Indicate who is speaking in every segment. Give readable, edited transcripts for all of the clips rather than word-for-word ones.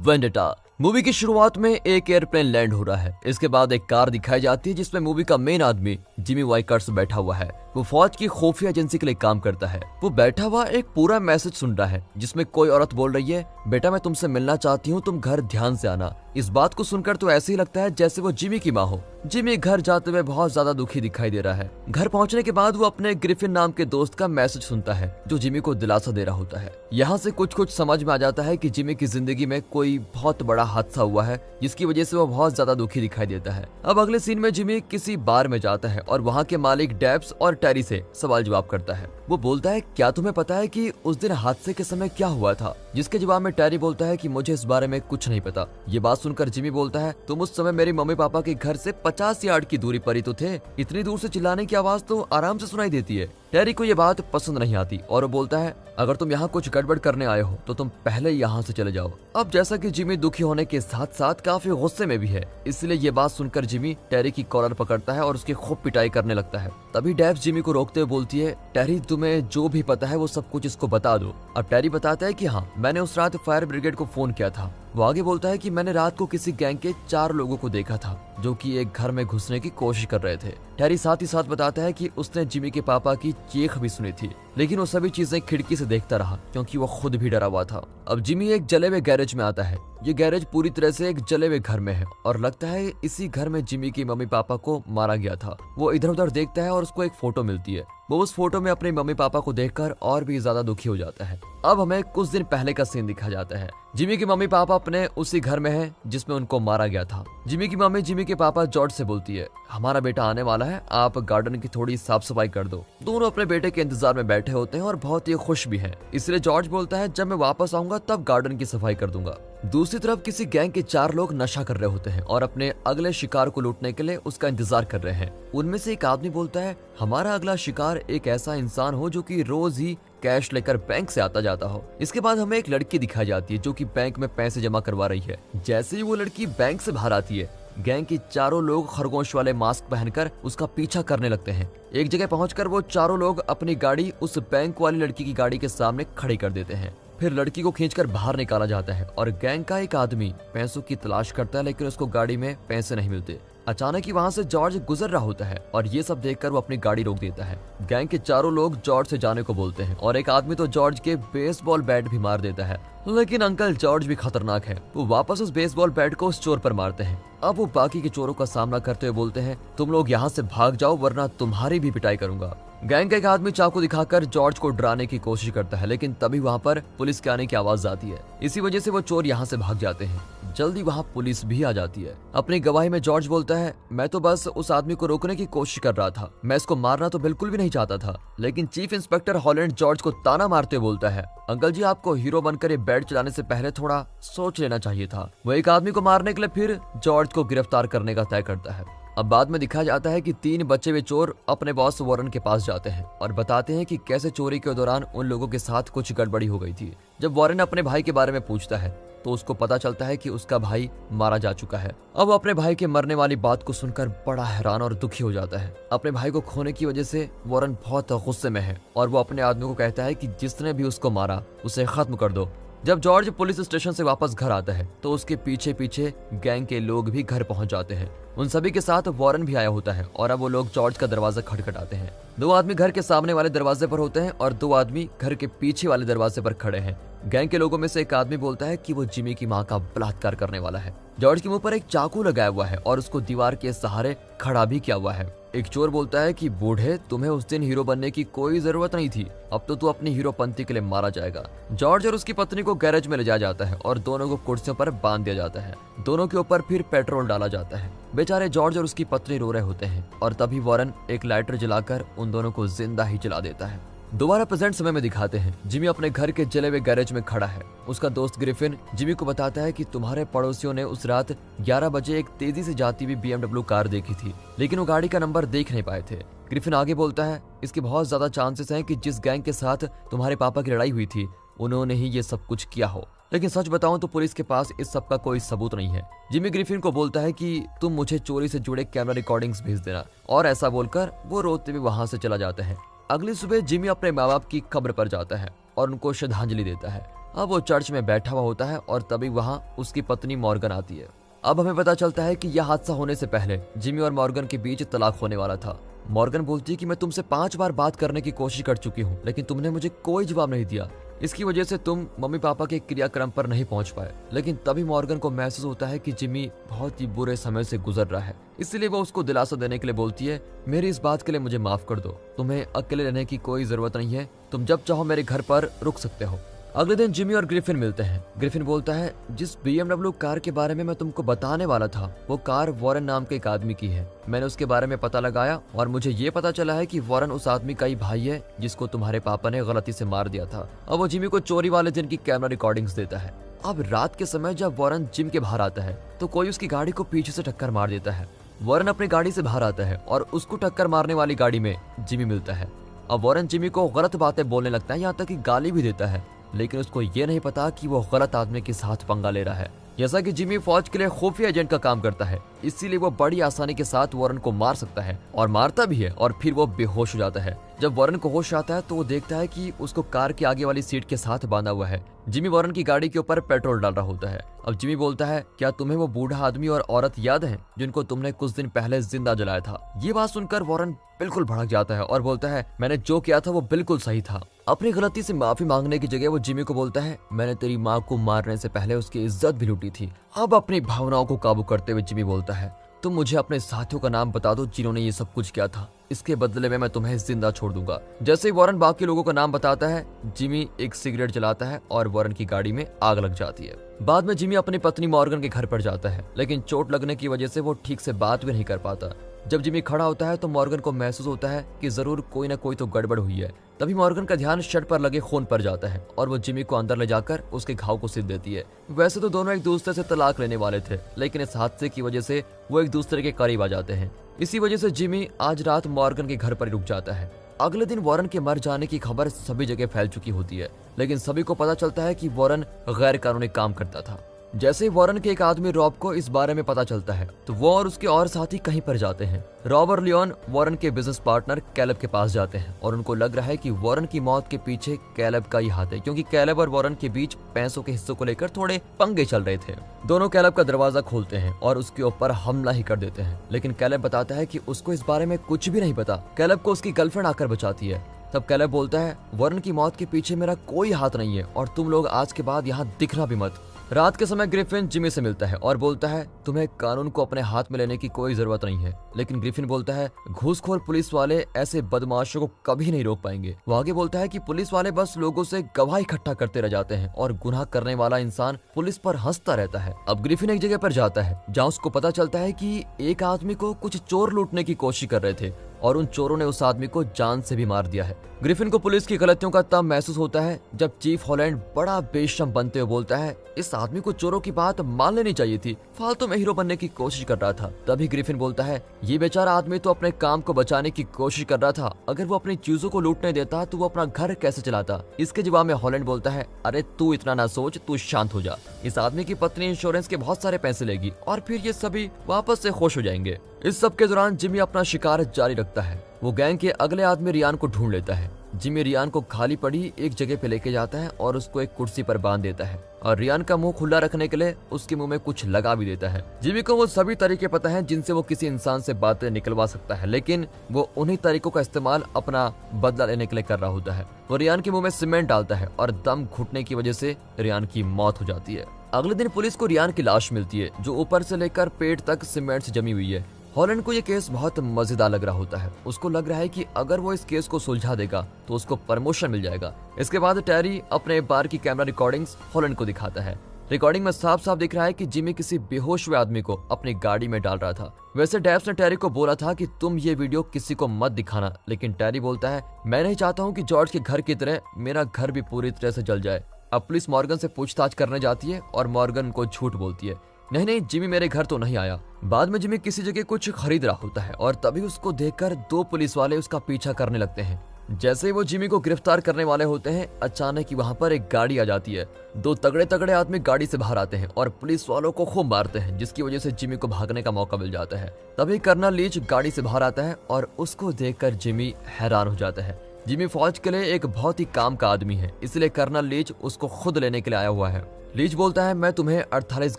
Speaker 1: Vendetta. Movie की शुरुआत में एक एयरप्लेन लैंड हो रहा है। इसके बाद एक कार दिखाई जाती है जिसमें मूवी का मेन आदमी जिमी वाइकर्स बैठा हुआ है। वो फौज की खुफिया एजेंसी के लिए काम करता है। वो बैठा हुआ एक पूरा मैसेज सुन रहा है जिसमें कोई औरत बोल रही है, बेटा मैं तुमसे मिलना चाहती हूँ, तुम घर ध्यान से आना। इस बात को सुनकर तो ऐसे ही लगता है जैसे वो जिमी की माँ हो। जिमी घर जाते हुए बहुत ज्यादा दुखी दिखाई दे रहा है। घर पहुंचने के बाद वो अपने ग्रिफिन नाम के दोस्त का मैसेज सुनता है जो जिमी को दिलासा दे रहा होता है। यहाँ से कुछ समझ में आ जाता है कि जिमी की जिंदगी में कोई बहुत बड़ा हादसा हुआ है जिसकी वजह से वो बहुत ज्यादा दुखी दिखाई देता है। अब अगले सीन में जिमी किसी बार में जाता है और वहाँ के मालिक डेब्स और टेरी से सवाल जवाब करता है। वो बोलता है, क्या तुम्हें पता है कि उस दिन हादसे के समय क्या हुआ था? जिसके जवाब में टेरी बोलता है कि मुझे इस बारे में कुछ नहीं पता। ये बात सुनकर जिमी बोलता है, तुम उस समय मेरे मम्मी पापा के घर से 50 यार्ड की दूरी पर ही तो थे। इतनी दूर से चिल्लाने की आवाज तो आराम से सुनाई देती है। टेरी को ये बात पसंद नहीं आती और वो बोलता है, अगर तुम यहाँ कुछ गड़बड़ करने आए हो तो तुम पहले यहाँ से चले जाओ। अब जैसा कि जिमी दुखी होने के साथ साथ काफी गुस्से में भी है, इसलिए ये बात सुनकर जिमी टेरी की कॉलर पकड़ता है और उसकी खूब पिटाई करने लगता है। तभी डेब्स जिमी को रोकते हुए बोलती है, टेरी तुम्हें जो भी पता है वो सब कुछ इसको बता दो। अब टेरी बताता है कि हाँ, मैंने उस रात फायर ब्रिगेड को फोन किया था। वो आगे बोलता है कि मैंने रात को किसी गैंग के 4 लोगों को देखा था जो कि एक घर में घुसने की कोशिश कर रहे थे। टेरी साथ ही साथ बताता है कि उसने जिमी के पापा की चीख भी सुनी थी, लेकिन वो सभी चीजें खिड़की से देखता रहा क्योंकि वो खुद भी डरा हुआ था। अब जिमी एक जले हुए गैरेज में आता है। ये गैरेज पूरी तरह से एक जले हुए घर में है और लगता है इसी घर में जिमी की मम्मी पापा को मारा गया था। वो इधर उधर देखता है और उसको एक फोटो मिलती है। वो उस फोटो में अपने मम्मी पापा को देखकर और भी ज्यादा दुखी हो जाता है। अब हमें कुछ दिन पहले का सीन दिखा जाता है। जिमी की मम्मी पापा अपने उसी घर में हैं जिसमें उनको मारा गया था। जिमी की मम्मी जिमी के पापा जॉर्ज से बोलती है, हमारा बेटा आने वाला है, आप गार्डन की थोड़ी साफ सफाई कर दो। दोनों अपने बेटे के इंतजार में बैठे होते हैं और बहुत ही खुश भी हैं। इसलिए जॉर्ज बोलता है, जब मैं वापस आऊंगा तब गार्डन की सफाई कर दूंगा। दूसरी तरफ किसी गैंग के 4 लोग नशा कर रहे होते हैं और अपने अगले शिकार को लूटने के लिए उसका इंतजार कर रहे हैं। उनमें से एक आदमी बोलता है, हमारा अगला शिकार एक ऐसा इंसान हो जो कि रोज ही कैश लेकर बैंक से आता जाता हो। इसके बाद हमें एक लड़की दिखाई जाती है जो कि बैंक में पैसे जमा करवा रही है। जैसे ही वो लड़की बैंक से बाहर आती है, गैंग के 4 लोग खरगोश वाले मास्क पहनकर उसका पीछा करने लगते हैं। एक जगह पहुंचकर वो 4 लोग अपनी गाड़ी उस बैंक वाली लड़की की गाड़ी के सामने खड़ी कर देते हैं। फिर लड़की को खींचकर बाहर निकाला जाता है और गैंग का एक आदमी पैसों की तलाश करता है, लेकिन उसको गाड़ी में पैसे नहीं मिलते। अचानक ही वहाँ से जॉर्ज गुजर रहा होता है और ये सब देखकर वो अपनी गाड़ी रोक देता है। गैंग के 4 लोग जॉर्ज से जाने को बोलते हैं और एक आदमी तो जॉर्ज के बेसबॉल बैट भी मार देता है, लेकिन अंकल जॉर्ज भी खतरनाक है। वो वापस उस बेसबॉल बैट को उस चोर पर मारते हैं। अब वो बाकी के चोरों का सामना करते हुए बोलते हैं, तुम लोग यहाँ से भाग जाओ वरना तुम्हारी भी पिटाई करूंगा। गैंग का एक आदमी चाकू दिखाकर जॉर्ज को डराने की कोशिश करता है, लेकिन तभी वहाँ पर पुलिस के आने की आवाज आती है। इसी वजह से वो चोर यहाँ से भाग जाते हैं। जल्दी वहाँ पुलिस भी आ जाती है। अपनी गवाही में जॉर्ज बोलता है, मैं तो बस उस आदमी को रोकने की कोशिश कर रहा था, मैं इसको मारना तो बिल्कुल भी नहीं चाहता था। लेकिन चीफ इंस्पेक्टर हॉलैंड जॉर्ज को ताना मारते हुए बोलता है, अंकल जी आपको हीरो बनकर ये बैट चलाने से पहले थोड़ा सोच लेना चाहिए था। वो एक आदमी को मारने के लिए फिर जॉर्ज को गिरफ्तार करने का तय करता है। अब बाद में दिखाया जाता है कि 3 बचे हुए चोर अपने बॉस वॉरेन के पास जाते हैं और बताते हैं कि कैसे चोरी के दौरान उन लोगों के साथ कुछ गड़बड़ी हो गई थी। जब वॉरेन अपने भाई के बारे में पूछता है तो उसको पता चलता है कि उसका भाई मारा जा चुका है। अब वो अपने भाई के मरने वाली बात को सुनकर बड़ा हैरान और दुखी हो जाता है। अपने भाई को खोने की वजह से वॉरेन बहुत गुस्से में है और वो अपने आदमी को कहता है कि जिसने भी उसको मारा उसे खत्म कर दो। जब जॉर्ज पुलिस स्टेशन से वापस घर आता है तो उसके पीछे पीछे गैंग के लोग भी घर पहुंच जाते हैं। उन सभी के साथ वॉरेन भी आया होता है और अब वो लोग जॉर्ज का दरवाजा खटखटाते हैं। 2 आदमी घर के सामने वाले दरवाजे पर होते हैं और 2 आदमी घर के पीछे वाले दरवाजे पर खड़े हैं। गैंग के लोगों में से एक आदमी बोलता है कि वो जिमी की माँ का बलात्कार करने वाला है। जॉर्ज के मुंह पर एक चाकू लगाया हुआ है और उसको दीवार के सहारे खड़ा भी किया हुआ है। एक चोर बोलता है कि बूढ़े, तुम्हें उस दिन हीरो बनने की कोई जरूरत नहीं थी, अब तो तू अपनी हीरोपंती के लिए मारा जाएगा। जॉर्ज और उसकी पत्नी को गैरेज में ले जाया जाता है और दोनों को कुर्सियों पर बांध दिया जाता है। दोनों के ऊपर फिर पेट्रोल डाला जाता है। बेचारे जॉर्ज और उसकी पत्नी रो रहे होते हैं और तभी वॉरेन एक लाइटर जलाकर उन दोनों को जिंदा ही जला देता है। दोबारा प्रेजेंट समय में दिखाते हैं। जिमी अपने घर के जले हुए गैरेज में खड़ा है। उसका दोस्त ग्रिफिन जिमी को बताता है कि तुम्हारे पड़ोसियों ने उस रात 11 बजे एक तेजी से जाती हुई BMW कार देखी थी, लेकिन वो गाड़ी का नंबर देख नहीं पाए थे। ग्रिफिन आगे बोलता है, इसके बहुत ज्यादा चांसेस हैं कि जिस गैंग के साथ तुम्हारे पापा की लड़ाई हुई थी उन्होंने ही ये सब कुछ किया हो, लेकिन सच बताऊं तो पुलिस के पास इस सब का कोई सबूत नहीं है। जिमी ग्रिफिन को बोलता है कि तुम मुझे चोरी से जुड़े कैमरा रिकॉर्डिंग्स भेज देना, और ऐसा बोलकर वो रोते हुए वहां से चला जाता है। अगली सुबह जिमी अपने माँ बाप की कब्र पर जाता है और उनको श्रद्धांजलि देता है। अब वो चर्च में बैठा हुआ होता है और तभी वहाँ उसकी पत्नी मॉर्गन आती है। अब हमें पता चलता है कि यह हादसा होने से पहले जिमी और मॉर्गन के बीच तलाक होने वाला था। मॉर्गन बोलती है कि मैं तुमसे 5 बार बात करने की कोशिश कर चुकी हूँ, लेकिन तुमने मुझे कोई जवाब नहीं दिया। इसकी वजह से तुम मम्मी पापा के क्रियाक्रम पर नहीं पहुंच पाए। लेकिन तभी मॉर्गन को महसूस होता है कि जिमी बहुत ही बुरे समय से गुजर रहा है, इसलिए वो उसको दिलासा देने के लिए बोलती है, मेरी इस बात के लिए मुझे माफ कर दो, तुम्हें अकेले रहने की कोई जरूरत नहीं है, तुम जब चाहो मेरे घर पर रुक सकते हो। अगले दिन जिमी और ग्रिफिन मिलते हैं। ग्रिफिन बोलता है, जिस BMW कार के बारे में मैं तुमको बताने वाला था, वो कार वॉरेन नाम के एक आदमी की है। मैंने उसके बारे में पता लगाया और मुझे ये पता चला है कि वॉरेन उस आदमी का ही भाई है जिसको तुम्हारे पापा ने गलती से मार दिया था। अब वो जिमी को चोरी वाले दिन की कैमरा रिकॉर्डिंग्स देता है। अब रात के समय जब वॉरेन जिम के बाहर आता है तो कोई उसकी गाड़ी को पीछे से टक्कर मार देता है। वॉरेन अपनी गाड़ी से बाहर आता है और उसको टक्कर मारने वाली गाड़ी में जिमी मिलता है। अब वॉरेन जिमी को गलत बातें बोलने लगता है, यहाँ तक कि गाली भी देता है, लेकिन उसको ये नहीं पता कि वो गलत आदमी के साथ पंगा ले रहा है। जैसा कि जिमी फौज के लिए खुफिया एजेंट का काम करता है, इसीलिए वो बड़ी आसानी के साथ वॉरेन को मार सकता है और मारता भी है और फिर वो बेहोश हो जाता है। जब वॉरेन को होश आता है तो वो देखता है कि उसको कार के आगे वाली सीट के साथ बांधा हुआ है। जिमी वॉरेन की गाड़ी के ऊपर पेट्रोल डाल रहा होता है। अब जिमी बोलता है, क्या तुम्हें वो बूढ़ा आदमी और औरत याद है जिनको तुमने कुछ दिन पहले जिंदा जलाया था? ये बात सुनकर वॉरेन बिल्कुल भड़क जाता है और बोलता है, मैंने जो किया था वो बिल्कुल सही था। अपनी गलती से माफी मांगने की जगह वो जिमी को बोलता है, मैंने तेरी माँ को मारने से पहले उसकी इज्जत भी लूटी थी। अब अपनी भावनाओं को काबू करते हुए जिमी बोलता है, तुम मुझे अपने साथियों का नाम बता दो जिन्होंने ये सब कुछ किया था, इसके बदले में मैं तुम्हें जिंदा छोड़ दूंगा। जैसे ही वॉरेन बाकी लोगों का नाम बताता है, जिमी एक सिगरेट जलाता है और वॉरेन की गाड़ी में आग लग जाती है। बाद में जिमी अपनी पत्नी मॉर्गन के घर पर जाता है, लेकिन चोट लगने की वजह से वो ठीक से बात भी नहीं कर पाता। जब जिमी खड़ा होता है तो मॉर्गन को महसूस होता है कि जरूर कोई ना कोई तो गड़बड़ हुई है। तभी मॉर्गन का ध्यान शर्ट पर लगे खून पर जाता है और वो जिमी को अंदर ले जाकर उसके घाव को सिल देती है। वैसे तो दोनों एक दूसरे से तलाक लेने वाले थे, लेकिन इस हादसे की वजह से वो एक दूसरे के करीब आ जाते हैं। इसी वजह से जिमी आज रात मॉर्गन के घर पर रुक जाता है। अगले दिन वॉरेन के मर जाने की खबर सभी जगह फैल चुकी होती है, लेकिन सभी को पता चलता है कि वॉरेन गैर कानूनी काम करता था। जैसे ही वॉरेन के एक आदमी रॉब को इस बारे में पता चलता है तो वो और उसके और साथी कहीं पर जाते हैं। रॉब और लियोन वॉरेन के बिजनेस पार्टनर कैलेब के पास जाते हैं और उनको लग रहा है कि वॉरेन की मौत के पीछे कैलेब का ही हाथ है, क्योंकि कैलेब और वॉरेन के बीच पैसों के हिस्सों को लेकर थोड़े पंगे चल रहे थे। दोनों कैलेब का दरवाजा खोलते हैं और उसके ऊपर हमला ही कर देते हैं, लेकिन कैलेब बताता है कि उसको इस बारे में कुछ भी नहीं पता। कैलेब को उसकी गर्लफ्रेंड आकर बचाती है। तब कैलेब बोलता है, वॉरेन की मौत के पीछे मेरा कोई हाथ नहीं है और तुम लोग आज के बाद यहाँ दिखना भी मत। रात के समय ग्रिफिन जिमी से मिलता है और बोलता है, तुम्हें कानून को अपने हाथ में लेने की कोई जरूरत नहीं है। लेकिन ग्रिफिन बोलता है, घूसखोर पुलिस वाले ऐसे बदमाशों को कभी नहीं रोक पाएंगे। वो आगे बोलता है कि पुलिस वाले बस लोगों से गवाह इकट्ठा करते रह जाते हैं और गुनाह करने वाला इंसान पुलिस पर हंसता रहता है। अब ग्रिफिन एक जगह पर जाता है जहाँ उसको पता चलता है कि एक आदमी को कुछ चोर लूटने की कोशिश कर रहे थे और उन चोरों ने उस आदमी को जान से भी मार दिया है। ग्रिफिन को पुलिस की गलतियों का तब महसूस होता है जब चीफ हॉलैंड बड़ा बेशर्म बनते हुए बोलता है, इस आदमी को चोरों की बात मान लेनी चाहिए थी, फालतू में हीरो बनने की कोशिश कर रहा था। तभी ग्रिफिन बोलता है, ये बेचारा आदमी तो अपने काम को बचाने की कोशिश कर रहा था, अगर वो अपनी चीजों को लूटने देता तो वो अपना घर कैसे चलाता। इसके जवाब में हॉलैंड बोलता है, अरे तू इतना ना सोच, तू शांत हो जा। इस आदमी की पत्नी इंश्योरेंस के बहुत सारे पैसे लेगी और फिर ये सभी वापस से खुश हो जाएंगे। इस सब के दौरान जिमी अपना शिकार जारी रखता है। वो गैंग के अगले आदमी रियान को ढूंढ लेता है। जिमी रियान को खाली पड़ी एक जगह पे लेके जाता है और उसको एक कुर्सी पर बांध देता है और रियान का मुंह खुला रखने के लिए उसके मुंह में कुछ लगा भी देता है। जिमी को वो सभी तरीके पता है जिनसे वो किसी इंसान से बातें निकलवा सकता है, लेकिन वो उन्हीं तरीकों का इस्तेमाल अपना बदला लेने के लिए कर रहा होता है। वो रियान के मुंह में सीमेंट डालता है और दम घुटने की वजह से रियान की मौत हो जाती है। अगले दिन पुलिस को रियान की लाश मिलती है जो ऊपर से लेकर पेट तक सीमेंट से जमी हुई है। हॉलैंड को ये केस बहुत मजेदार लग रहा होता है। उसको लग रहा है कि अगर वो इस केस को सुलझा देगा तो उसको प्रमोशन मिल जाएगा। इसके बाद टेरी अपने बार की कैमरा रिकॉर्डिंग्स हॉलैंड को दिखाता है। रिकॉर्डिंग में साफ साफ दिख रहा है कि जिमी किसी बेहोश हुए आदमी को अपनी गाड़ी में डाल रहा था। वैसे डेब्स ने टेरी को बोला था कि तुम ये वीडियो किसी को मत दिखाना, लेकिन टेरी बोलता है, मैं नहीं चाहता हूँ कि जॉर्ज के घर की तरह मेरा घर भी पूरी तरह से जल जाए। अब पुलिस मॉर्गन से पूछताछ करने जाती है और मॉर्गन को झूठ बोलती है, नहीं, जिमी मेरे घर तो नहीं आया। बाद में जिमी किसी जगह कुछ खरीद रहा होता है और तभी उसको देखकर 2 पुलिस वाले उसका पीछा करने लगते हैं। जैसे ही वो जिमी को गिरफ्तार करने वाले होते हैं, अचानक ही वहाँ पर एक गाड़ी आ जाती है। 2 तगड़े तगड़े आदमी गाड़ी से बाहर आते हैं और पुलिस वालों को खूब मारते हैं, जिसकी वजह से जिमी को भागने का मौका मिल जाता है। तभी कर्नल लीच गाड़ी से बाहर आता है और उसको देखकर जिमी हैरान हो जाता है। जिमी फौज के लिए एक बहुत ही काम का आदमी है, इसलिए कर्नल लीच उसको खुद लेने के लिए आया हुआ है। लीच बोलता है, मैं तुम्हें 48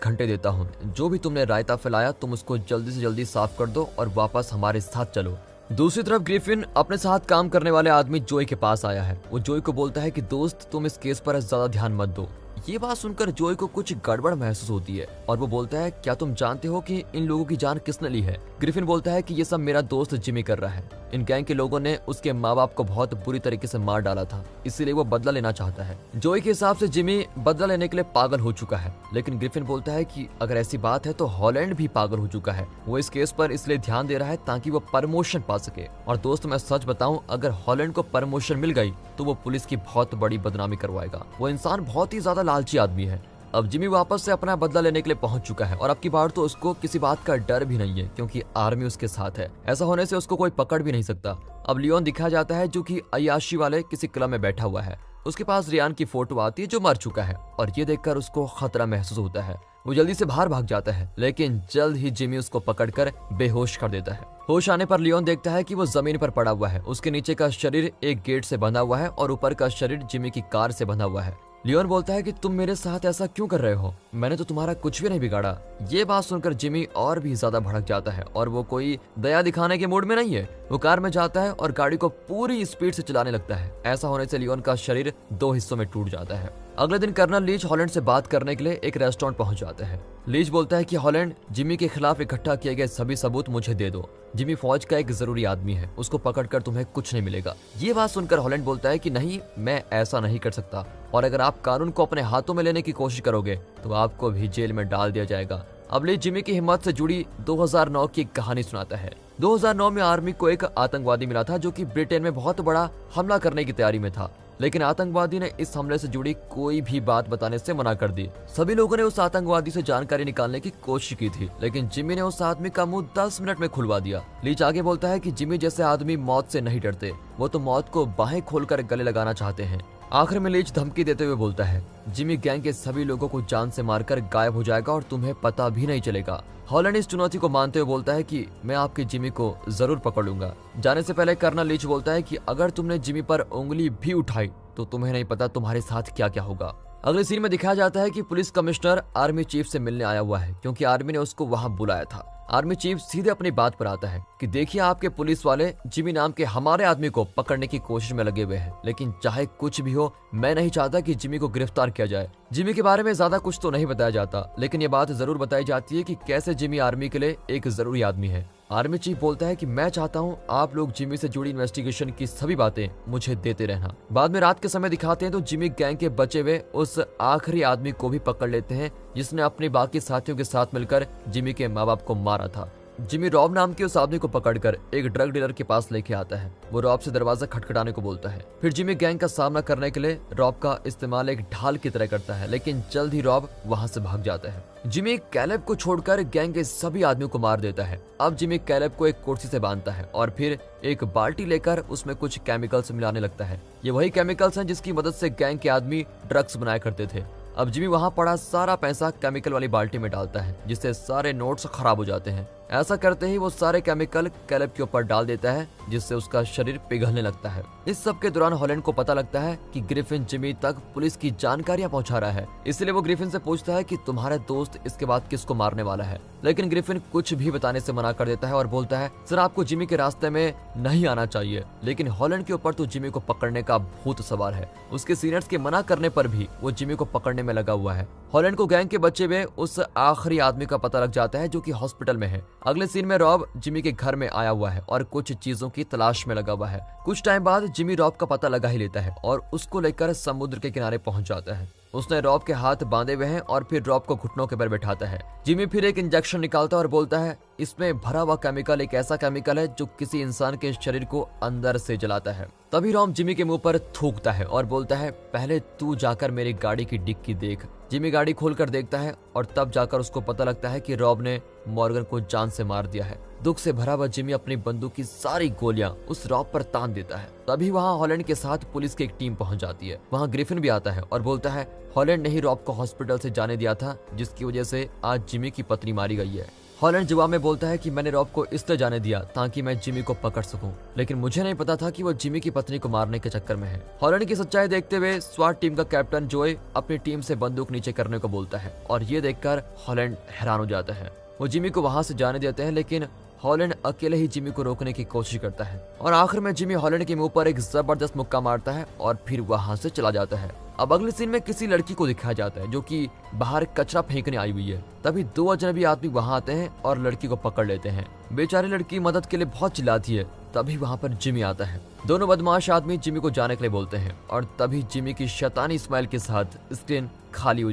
Speaker 1: घंटे देता हूँ, जो भी तुमने रायता फैलाया तुम उसको जल्दी से जल्दी साफ कर दो और वापस हमारे साथ चलो। दूसरी तरफ ग्रिफिन अपने साथ काम करने वाले आदमी जोई के पास आया है। वो जोई को बोलता है कि दोस्त तुम इस केस पर ज्यादा ध्यान मत दो। ये बात सुनकर जोई को कुछ गड़बड़ महसूस होती है और वो बोलता है, क्या तुम जानते हो कि इन लोगों की जान किसने ली है? ग्रिफिन बोलता है कि ये सब मेरा दोस्त जिमी कर रहा है। इन गैंग के लोगों ने उसके माँ बाप को बहुत बुरी तरीके से मार डाला था, इसीलिए वो बदला लेना चाहता है। जोई के हिसाब से जिमी बदला लेने के लिए पागल हो चुका है, लेकिन ग्रिफिन बोलता है कि अगर ऐसी बात है तो हॉलैंड भी पागल हो चुका है। वो इस केस पर इसलिए ध्यान दे रहा है ताकि वो प्रमोशन पा सके। और दोस्त मैं सच बताऊं, अगर हॉलैंड को प्रमोशन मिल गई तो वो पुलिस की बहुत बड़ी बदनामी करवाएगा। वो इंसान बहुत ही ज्यादा लालची आदमी है। अब जिमी वापस से अपना बदला लेने के लिए पहुंच चुका है और अब की बार तो उसको किसी बात का डर भी नहीं है, क्योंकि आर्मी उसके साथ है। ऐसा होने से उसको कोई पकड़ भी नहीं सकता। अब लियोन दिखाया जाता है जो कि अय्याशी वाले किसी क्लब में बैठा हुआ है। उसके पास रियान की फोटो आती है जो मर चुका है और ये देखकर उसको खतरा महसूस होता है। वो जल्दी से बाहर भाग जाता है, लेकिन जल्द ही जिमी उसको पकड़कर बेहोश कर देता है। होश आने पर लियोन देखता है कि वो जमीन पर पड़ा हुआ है। उसके नीचे का शरीर एक गेट से बंधा हुआ है और ऊपर का शरीर जिमी की कार से बंधा हुआ है। लियोन बोलता है कि तुम मेरे साथ ऐसा क्यों कर रहे हो? मैंने तो तुम्हारा कुछ भी नहीं बिगाड़ा। ये बात सुनकर जिमी और भी ज्यादा भड़क जाता है और वो कोई दया दिखाने के मूड में नहीं है। वो कार में जाता है और गाड़ी को पूरी स्पीड से चलाने लगता है। ऐसा होने से लियोन का शरीर 2 हिस्सों में टूट जाता है। अगले दिन कर्नल लीच हॉलैंड से बात करने के लिए एक रेस्टोरेंट पहुंच जाते हैं। लीच बोलता है कि हॉलैंड, जिमी के खिलाफ इकट्ठा किए गए सभी सबूत मुझे दे दो। जिमी फौज का एक जरूरी आदमी है, उसको पकड़कर तुम्हें कुछ नहीं मिलेगा। ये बात सुनकर हॉलैंड बोलता है कि नहीं, मैं ऐसा नहीं कर सकता और अगर आप कानून को अपने हाथों में लेने की कोशिश करोगे तो आपको भी जेल में डाल दिया जाएगा। अब लीच जिमी की हिम्मत से जुड़ी 2009 की एक कहानी सुनाता है। 2009 में आर्मी को एक आतंकवादी मिला था जो कि ब्रिटेन में बहुत बड़ा हमला करने की तैयारी में था, लेकिन आतंकवादी ने इस हमले से जुड़ी कोई भी बात बताने से मना कर दी। सभी लोगों ने उस आतंकवादी से जानकारी निकालने की कोशिश की थी, लेकिन जिमी ने उस आदमी का मुंह 10 मिनट में खुलवा दिया। लीच आगे बोलता है कि जिमी जैसे आदमी मौत से नहीं डरते, वो तो मौत को बाहें खोलकर गले लगाना चाहते हैं। आखिर में लीच धमकी देते हुए बोलता है, जिमी गैंग के सभी लोगों को जान से मारकर गायब हो जाएगा और तुम्हें पता भी नहीं चलेगा। हॉलैंड इस चुनौती को मानते हुए बोलता है कि मैं आपके जिमी को जरूर पकड़ लूंगा। जाने से पहले कर्नल लीच बोलता है कि अगर तुमने जिमी पर उंगली भी उठाई तो तुम्हें नहीं पता तुम्हारे साथ क्या क्या होगा। अगले सीन में दिखाया जाता है कि पुलिस कमिश्नर आर्मी चीफ से मिलने आया हुआ है, क्योंकि आर्मी ने उसको वहां बुलाया था। आर्मी चीफ सीधे अपनी बात पर आता है कि देखिए, आपके पुलिस वाले जिमी नाम के हमारे आदमी को पकड़ने की कोशिश में लगे हुए हैं, लेकिन चाहे कुछ भी हो मैं नहीं चाहता कि जिमी को गिरफ्तार किया जाए। जिमी के बारे में ज्यादा कुछ तो नहीं बताया जाता, लेकिन ये बात जरूर बताई जाती है कि कैसे जिमी आर्मी के लिए एक जरूरी आदमी है। आर्मी चीफ बोलता है कि मैं चाहता हूं आप लोग जिमी से जुड़ी इन्वेस्टिगेशन की सभी बातें मुझे देते रहना। बाद में रात के समय दिखाते हैं तो जिमी गैंग के बचे हुए उस आखिरी आदमी को भी पकड़ लेते हैं जिसने अपने बाकी साथियों के साथ मिलकर जिमी के माँ बाप को मारा था। जिमी रॉब नाम के उस आदमी को पकड़कर एक ड्रग डीलर के पास लेके आता है। वो रॉब से दरवाजा खटखटाने को बोलता है। फिर जिमी गैंग का सामना करने के लिए रॉब का इस्तेमाल एक ढाल की तरह करता है, लेकिन जल्द ही रॉब वहां से भाग जाता है। जिमी कैलेब को छोड़कर गैंग के सभी आदमियों को मार देता है। अब जिमी कैलेब को एक कुर्सी से बांधता है और फिर एक बाल्टी लेकर उसमें कुछ केमिकल्स मिलाने लगता है। ये वही केमिकल्स हैं जिसकी मदद से गैंग के आदमी ड्रग्स बनाया करते थे। अब जिमी वहां पड़ा सारा पैसा केमिकल वाली बाल्टी में डालता है, जिससे सारे नोट्स खराब हो जाते हैं। ऐसा करते ही वो सारे केमिकल कैलेब के ऊपर डाल देता है, जिससे उसका शरीर पिघलने लगता है। इस सब के दौरान हॉलैंड को पता लगता है कि ग्रिफिन जिमी तक पुलिस की जानकारियां पहुंचा रहा है, इसलिए वो ग्रिफिन से पूछता है कि तुम्हारा दोस्त इसके बाद किसको मारने वाला है। लेकिन ग्रिफिन कुछ भी बताने से मना कर देता है और बोलता है, सर आपको जिमी के रास्ते में नहीं आना चाहिए। लेकिन हॉलैंड के ऊपर तो जिमी को पकड़ने का भूत सवार है। उसके सीनियर्स के मना करने पर भी वो जिमी को पकड़ने में लगा हुआ है। हॉलैंड को गैंग के बच्चे में उस आखिरी आदमी का पता लग जाता है जो कि हॉस्पिटल में है। अगले सीन में रॉब जिमी के घर में आया हुआ है और कुछ चीजों की तलाश में लगा हुआ है। कुछ टाइम बाद जिमी रॉब का पता लगा ही लेता है और उसको लेकर समुद्र के किनारे पहुंच जाता है। उसने रॉब के हाथ बांधे हुए हैं और फिर रॉब को घुटनों के पर बैठाता है। जिमी फिर एक इंजेक्शन निकालता है और बोलता है, इसमें भरा हुआ केमिकल एक ऐसा केमिकल है जो किसी इंसान के शरीर को अंदर से जलाता है। तभी रॉब जिमी के मुंह पर थूकता है और बोलता है, पहले तू जाकर मेरी गाड़ी की डिक्की देख। जिमी गाड़ी खोलकर देखता है और तब जाकर उसको पता लगता है कि रॉब ने मॉर्गन को जान से मार दिया है। दुख से भरा हुआ जिमी अपनी बंदूक की सारी गोलियां उस रॉब पर तान देता है। तभी वहां हॉलैंड के साथ पुलिस की एक टीम पहुंच जाती है। वहां ग्रिफिन भी आता है और बोलता है, हॉलैंड ने ही रॉब को हॉस्पिटल से जाने दिया था, जिसकी वजह से आज जिमी की पत्नी मारी गई है। हॉलैंड जवाब में बोलता है कि मैंने रॉब को इसलिए जाने दिया ताकि मैं जिमी को पकड़ सकूं, लेकिन मुझे नहीं पता था कि वो जिमी की पत्नी को मारने के चक्कर में है। हॉलैंड की सच्चाई देखते हुए स्वाट टीम का कैप्टन जोए अपनी टीम से बंदूक नीचे करने को बोलता है और ये देखकर हॉलैंड हैरान हो जाता है। वो जिमी को वहां से जाने देते हैं, लेकिन हॉलैंड अकेले ही जिमी को रोकने की कोशिश करता है और आखिर में जिमी हॉलैंड के मुंह पर एक जबरदस्त मुक्का मारता है और फिर वहां से चला जाता है। अब अगले सीन में किसी लड़की को दिखाया जाता है जो कि बाहर कचरा फेंकने आई हुई है। तभी दो अजनबी आदमी वहां आते हैं और लड़की को पकड़ लेते हैं। बेचारी लड़की मदद के लिए बहुत चिल्लाती है। तभी वहां पर जिमी आता है। दोनों बदमाश आदमी जिमी को जाने के लिए बोलते हैं और तभी जिमी की शैतानी स्माइल के साथ स्क्रीन खाली हो जाती है।